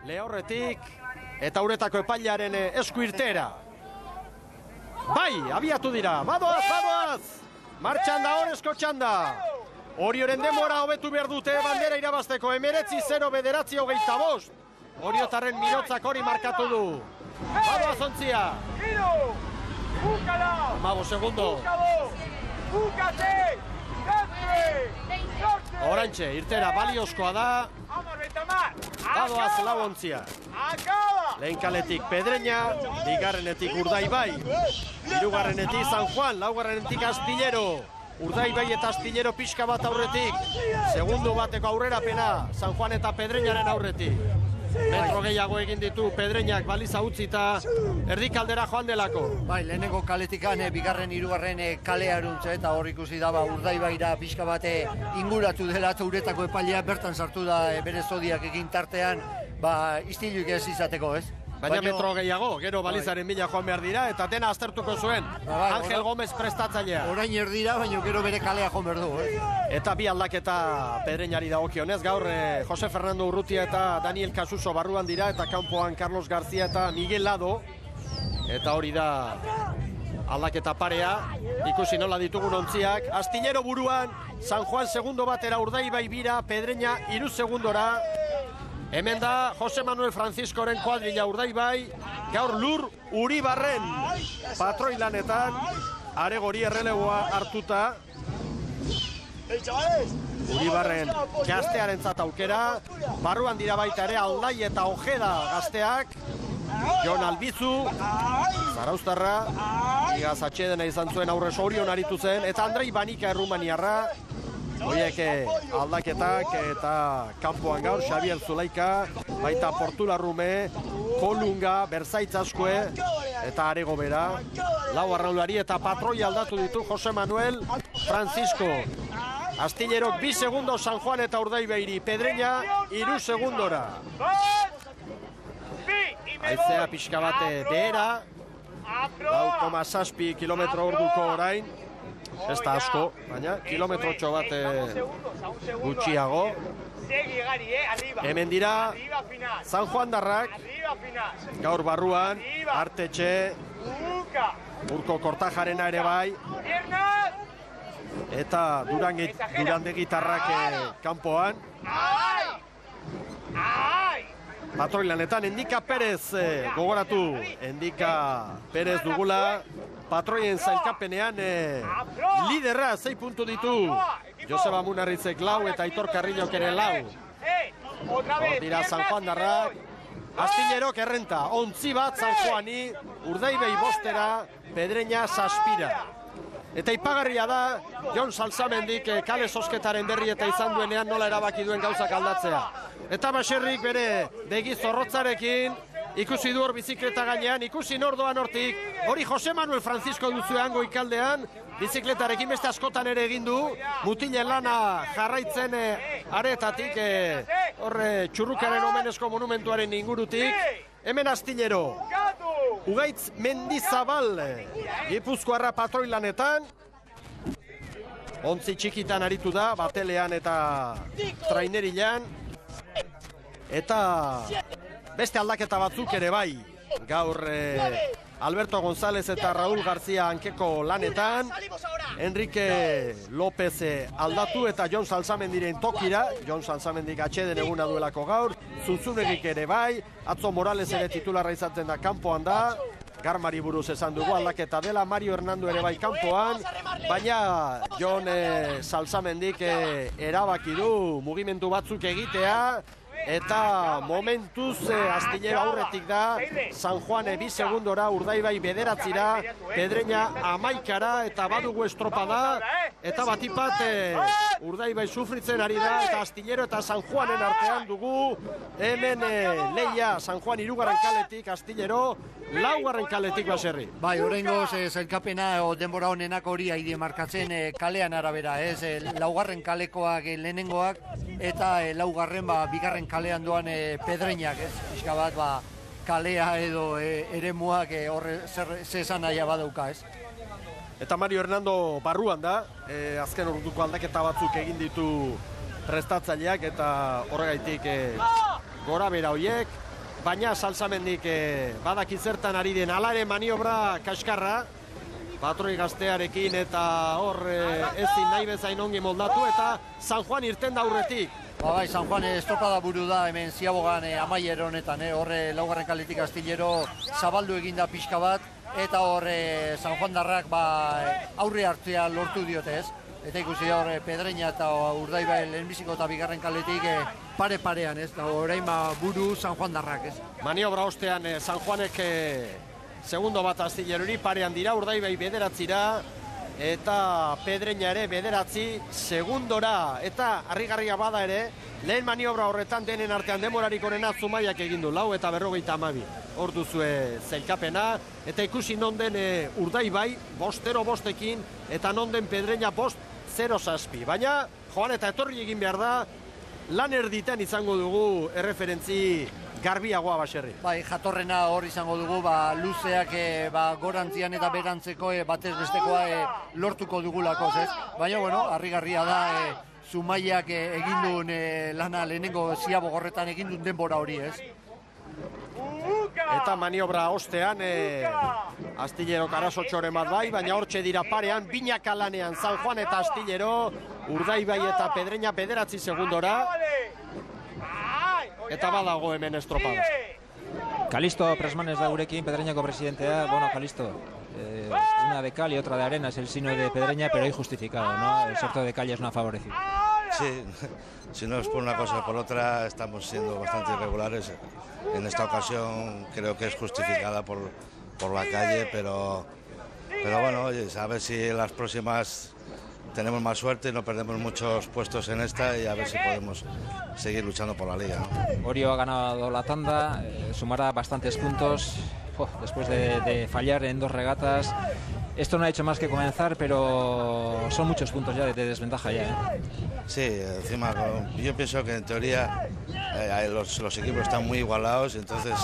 lehorretik, eta uretako epailearen esku irtera. Bai, abiatu dira, badoaz! Martxan da Orezko txanda. Orioren demora hobetu behar dute bandera irabazteko, 19:9-25. Oriotarren mirotzak hori markatu du. Badoaz ontzia. 15 segundo. Orantxe, irtera baliozkoa da. Badoaz lau ontzia. Lehen kaletik Pedreña, bigarrenetik Urdaibai, hirugarrenetik San Juan, laugarrenetik Astillero. Urdaibai eta Astillero pixka bat aurretik. Segundu bateko aurrerapena San Juan eta Pedreñaren aurretik. Metro gehiago egin ditu Pedreñak baliza utzita erdikaldera joan delako. Bai, lehenengo kaletikan bigarren hirugarren kalea aruntze eta hor ikusi da Urdaibaira pixka bate inguratu dela eta uretako epailea bertan sartu da bere zodiak egin tartean istiluik ez izateko, ez? Baina metro gehiago, gero balizaren bila joan behar dira eta dena aztertuko zuen Angel Gómez prestatzailea. Orain erdira, baina gero bere kalea joan behar du, Eta bi aldaketa Pedreñari dagokionez, gaur Jose Fernando Urrutia eta Daniel Casuso barruan dira eta kanpoan Carlos García eta Miguel Lado. Eta hori da aldaketa parea, ikusi nola ditugun ontziak. Astillero buruan, San Juan segundo batera, Urdaibai bira, Pedreña 3 segundora. Hemen da Jose Manuel Franciscoren kuadrilla Urdaibai, gaur Lur Uribarren patroi lanetan, Aregori erreleboa hartuta. Uribarren gaztearentzat aukera, barruan dira baita ere Aldai eta Ojeda gazteak, Jon Albizu, Zarauztarra, igaz atxedena izan zuen aurrez Orion aritu zen, eta Andrei Banika errumaniarra. Horiek aldaketak eta kanpoan gaur Xabier Zulaika, baita Portularrume, Kolunga, Berzaitz Askue eta Arego bera. Lau arraulari eta patroi aldatu ditu Jose Manuel Francisco. Astillerok 2 segundo San Juan eta Urdaibairi, Pedreña 3 segundora. Aizea pixka bate behera, 2,6 kilometro orduko orain. Ez da asko, baina kilometrotxo bat gutxiago. Hemen dira San Juan darrak, gaur barruan, Artetxe, Urko Kortajarena ere bai, eta Durande gitarrak kanpoan. Patroi lanetan Endika Perez gogoratu, Endika Perez dugula, patroien zailkapenean liderra 6 puntu ditu. Joseba Munarrizek 4 eta Aitor Carrillok ere 4. Hor dira San Juan darrak, Astillerok errenta, 11 bat San Juani, Urdaibai 5, Pedreña 7. Eta ipagarria da, Jon Salzamendik kale sosketaren berri eta izan duenean nola erabaki duen gauzak aldatzea. Eta baserrik bere begi zorrotzarekin, ikusi du hor bizikleta gainean, ikusi nordoan hortik, hori Jose Manuel Francisco duzu hango ikaldean, bizikletarekin beste askotan ere egin du, mutilen lana jarraitzen aretatik, horre Txurrukaren omenezko monumentuaren ingurutik, hemen Astillero, Ugaitz Mendizabal, Gipuzkoarra patroi lanetan, ontzi txikitan aritu da, batelean eta trainerilan, eta beste aldaketa batzuk ere bai, gaur Alberto González eta Raúl García hankeko lanetan, Enrique López aldatu eta Jon Salzamendiren tokira, Jon Salzamendik atxeden eguna duelako gaur, Zunzunegik ere bai, Atzo Morales ere titularra izaten da kanpoan da, Garmari buruz esan dugu aldaketa dela, Mario Hernando ere bai kanpoan, baina Jon Salzamendik erabaki du mugimendu batzuk egitea, eta momentuz Astillero aurretik da, San Juan 2 segundora, Urdaibai 9, Pedreña 11 eta badugu estropada, eta batipat Urdaibai sufritzen ari da, eta Astillero eta San Juanen artean dugu, hemen leia San Juan 3. kaletik, Astillero 4. kaletik baserri. Bai, horrengoz zailkapena denbora honenak hori haide markatzen kalean arabera, ez? 4. kalekoak lehenengoak, eta 4. bigarren kalean doan Pedreñak, ez? Pixka bat, kalea edo eremuak horre ze esan nahi badauka, ez? Eta Mario Hernando barruan da, azken orduko aldaketa batzuk egin ditu prestatzaileak, eta horregaitik gora bera horiek, baina Salsamendik badaki zertan ari den. Hala ere maniobra kaskarra, patroi gaztearekin eta hor ezin nahi bezain ongi moldatu eta San Juan irten da aurretik. Bai, San Juan estropada buru da hemen Ziabogan amaier honetan, horre laugarren kaletik Astillero zabaldu eginda pixka bat, eta horre San Juan darrak aurre hartzea lortu diote ez. Eta ikusi hor Pedreña eta Urdaibai lehenbiziko eta bigarren kaletik pare-parean ez, eta orain buru San Juan darrak ez. Maniobra ostean San Juanek segundo bat Astillerori parean dira, Urdaibai bederatzira, eta Pedreña ere bederatzi segundora, eta harrigarria bada ere, lehen maniobra horretan denen artean denborarik onena Zumaiak egin du, 4 eta 52. Hor duzue zailkapena, eta ikusi non den Urdaibai, 5-0-5 eta non den Pedreña 5-0-6. Baina, joan eta etorri egin behar da, lan erditen izango dugu erreferentzi garbiagoa Baserri. Bai, jatorrena hor izango dugu, luzeak gorantzian eta berantzeko batez bestekoa lortuko dugulako, ez? Baina, bueno, harrigarria da, Zumaiak egin duen lana lehenengo Ziabogorretan egin duen denbora hori, ez? Eta maniobra ostean Astillero Karasotxoren bat bai, baina hortxe dira parean, binaka lanean San Juan eta Astillero, Urdaibai eta Pedreña 9 segundora. Eta badago hemen estropada. Calisto Presmanes da gurekin, Pedreñako presidentea. Bueno, Calisto, una de cal y otra de arena es el signo de Pedreña, pero injustificado, ¿no? El sorteo de calle es una favorecida. Sí, si no es por una cosa o por otra, estamos siendo bastante irregulares. En esta ocasión creo que es justificada por la calle, pero bueno, oye, a ver si en las próximas tenemos más suerte y no perdemos muchos puestos en esta y a ver si podemos seguir luchando por la liga, ¿no? Orio ha ganado la tanda, sumará bastantes puntos después de fallar en 2 regatas. Esto no ha hecho más que comenzar, pero son muchos puntos ya de desventaja ya, ¿eh? Sí, encima yo pienso que en teoría los equipos están muy igualados, entonces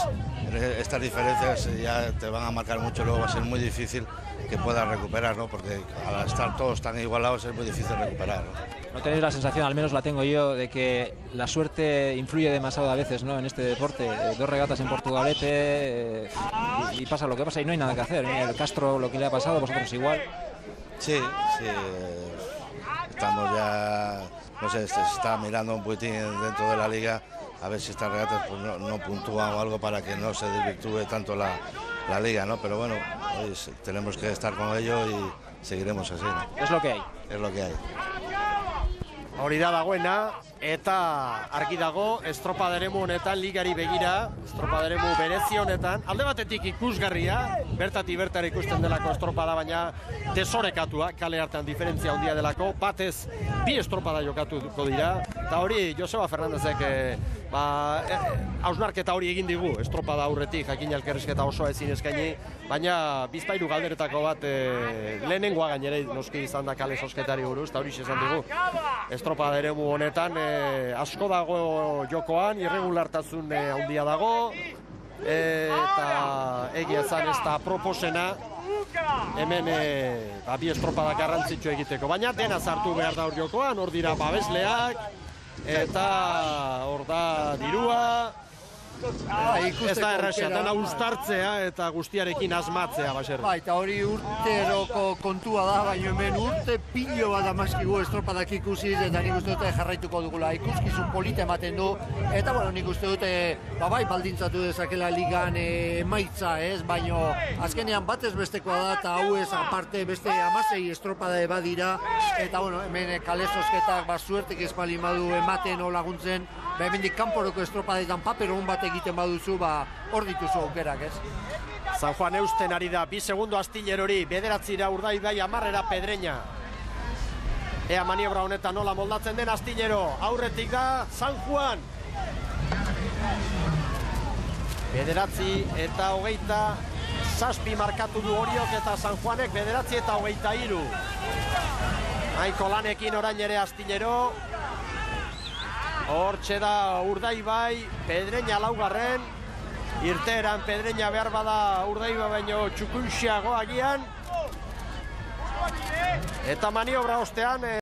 estas diferencias ya te van a marcar mucho, luego va a ser muy difícil que puedas recuperar, ¿no? Porque al estar todos tan igualados es muy difícil recuperar, ¿no? ¿No tenéis la sensación, al menos la tengo yo, de que la suerte influye demasiado a veces, ¿no? En este deporte? 2 regatas en Portugalete y pasa lo que pasa y no hay nada que hacer. El Castro, lo que le ha pasado, vosotros igual. Sí, estamos ya, no sé, se está mirando un poquitín dentro de la liga a ver si estas regatas pues, no puntúan o algo para que no se desvirtúe tanto la liga, ¿no? Pero bueno, tenemos que estar con ello y seguiremos así, ¿no? Es lo que hay. Es lo que hay. Hori da dagoena, eta argi dago estropaderemu honetan ligari begira, estropaderemu berezi honetan, alde batetik ikusgarria, bertatik bertara ikusten delako estropada, baina desorekatua, kale hartan diferentzia handia delako, batez 2 estropada jokatuko dira, eta hori Joseba Fernandezek hausnarketa hori egin digu, estropada aurretik, jakin elkarrizketa osoa ezin eskaini, baina bizpahiru galderetako bat lehenengoa gainera noski izan da kale sosketari buruz, eta hori esan digu, estropada eremu honetan asko dago jokoan, irregulartasun handia dago, eta egia zan ez da proposena, hemen 2 estropada garrantzitsu egiteko, baina dena sartu behar da hor jokoan, hor dira babesleak, eta hor da dirua, ez da erraxa, dena uztartzea eta guztiarekin asmatzea, Baserri. Ba, eta hori urteroko kontua da, baina hemen urte pilo bat amazkigu estropadak ikusiz, eta nik uste dute jarraituko dugula, ikuskizun polita ematen du, eta bueno, nik uste dute, bai, baldintzatu dezakela ligan emaitza, ez, baina azkenean batez bestekoa da, eta hau ez aparte beste 16 estropada badira, eta bueno, hemen kale zozketak suertek espalin badu ematen o laguntzen, hemendik kanporoko estropadetan paper hon bat egiten baduzu, hor dituzu aukerak, ez? San Juan eusten ari da, 2 segundo Astillerori, 9 Urdaibai, 10 Pedreña. Ea maniobra honetan nola moldatzen den Astillero, aurretik da San Juan. 9 eta 27 markatu du Oriok eta San Juanek 9 eta 23. Nahiko lanekin orain ere Astillero. Hortxe da Urdaibai, Pedreña 4. Irteeran Pedreña behar bada Urdaibai baino txukunxiago agian. Eta maniobra ostean